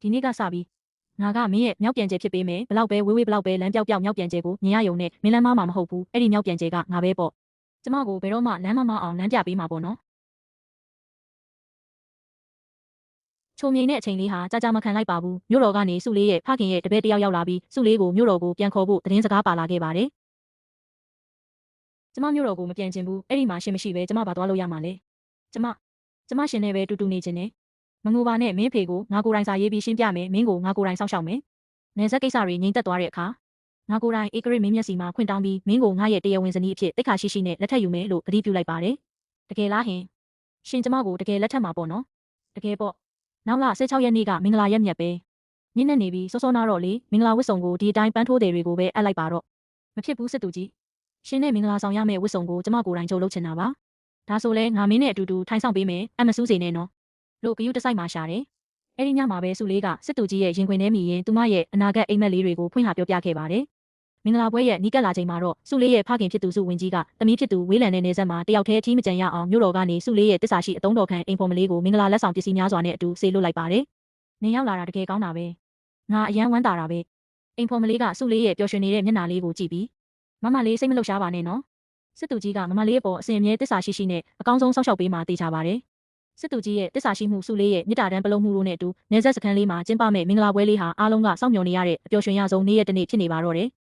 ဒီနေ့ကစပြီးငါကမင်းရဲ့မြောက်ပြန်ကျဲဖြစ်ပေးမယ်ဘလောက်ပဲဝေးဝေးဘလောက်ပဲလမ်းပြောက်ပြောက်မြောက်ပြန်ကျဲကိုမြင်ရယုံနဲ့မင်းလမ်းမမှာမဟုတ်ဘူးအဲ့ဒီမြောက်ပြန်ကျဲကငါပဲပေါ့ကျမကိုဘယ်တော့မှလမ်းမမအောင်လမ်းပြပေးမှာပေါ့နော်ချုံမြိန်တဲ့အချိန်လေးဟာကြာကြာမခံလိုက်ပါဘူးမြို့တော်ကနေစုလေးရဲ့ဖခင်ရဲ့တပည့်တယောက်ရောက်လာပြီးစုလေးကိုမြို့တော်ကိုပြန်ခေါ်ဖို့သတင်းစကားပါလာခဲ့ပါတယ်ကျမမြို့တော်ကိုမပြန်ချင်ဘူးအဲ့ဒီမှာရှင်မရှိပဲကျမဘာသွားလို့ရမှာလဲကျမရှင်နဲ့ပဲတူတူနေချင်တယ်မငိုပါနဲ့မင်းဖေကိုငါကိုယ်တိုင်စာရေးပြီးရှင်းပြမယ်မင်းကိုငါကိုယ်တိုင်စောင့်ရှောက်မယ်နယ်စပ်ကိစ္စတွေငြိမ်သက်သွားတဲ့အခါငါကိုယ်တိုင်ဧကရစ်မင်းမျက်စီမှာခွင့်တောင်းပြီးမင်းကိုငါရဲ့တရားဝင်ဇနီးအဖြစ်တိတ်ခါရှိရှိနဲ့လက်ထပ်ယူမယ်လို့ကတိပြုလိုက်ပါတယ်တကယ်လားဟင်ရှင်ကျမကိုတကယ်လက်ထပ်မှာပေါ့နော်တကယ်ပေါ့နောက်လ16ရက်နေ့ကမင်္ဂလာရက်မြတ်ပဲညနေနေပြီးစောစောနာတော့လေမင်္ဂလာဝတ်စုံကိုဒီအတိုင်းပန်းထိုးတယ်တွေကိုပဲအပ်လိုက်ပါတော့မဖြစ်ဘူးစစ်သူကြီးရှင်နဲ့မင်္ဂလာဆောင်ရမယ့်ဝတ်စုံကိုကျမကိုယ်တိုင်ချုပ်လုပ်ချင်တာပါဒါဆိုလဲငါမင်းနဲ့အတူတူထိုင်ဆောင်ပေးမယ်အမစူးစေနဲ့နော်လို့ဂယုတစိုက်မှာရှာတယ်အဲ့ဒီညမှာပဲစုလေးကစစ်သူကြီးရဲ့ရင်ခွင်ထဲမိရင်သူမရဲ့အနာဂတ်အိမ်မက်လေးတွေကိုဖွင့်ဟပြောပြခဲ့ပါတယ်မင်္ဂလာပွဲရဲ့နီးကပ်လာချိန်မှာတော့စုလေးရဲ့ဖခင်ဖြစ်သူစုဝင်ကြီးကတမီးဖြစ်သူဝေးလံတဲ့နေဆက်မှာတယောက်တည်းအထီးမကျန်ရအောင်မြို့တော်ကနေစုလေးရဲ့တစ္ဆာရှိအတုံးတော်ခံအိမ်ဖော်မလေးကိုမင်္ဂလာလက်ဆောင်ပစ္စည်းများစွာနဲ့အတူဆေးလွတ်လိုက်ပါတယ်။နေရောက်လာတာတကယ်ကောင်းတာပဲ။ငါအယမ်းဝမ်းသာတာပဲ။အိမ်ဖော်မလေးကစုလေးရဲ့ပျော်ရွှင်နေတဲ့မျက်နှာလေးကိုကြည့်ပြီးမမလေးစိတ်မလှုပ်ရှားပါနဲ့နော်။စစ်သူကြီးကမမလေးအပေါ်အစဉ်အမြဲတစ္ဆာရှိရှိနဲ့အကောင်းဆုံးစောင့်ရှောက်ပေးမှတေချာပါတယ်။စစ်သူကြီးရဲ့တစ္ဆာရှိမှုစုလေးရဲ့မေတ္တာတမ်းပလုံးမှုတို့နဲ့အတူနေဆက်စခန်းလေးမှာကျင်းပမဲ့မင်္ဂလာပွဲလေးဟာအားလုံးကစောင့်မျှော်နေရတဲ့အပျော်ရွှင်ရဆုံးနေ့ရက်တစ်နေ့ဖြစ်နေပါတော့တယ်။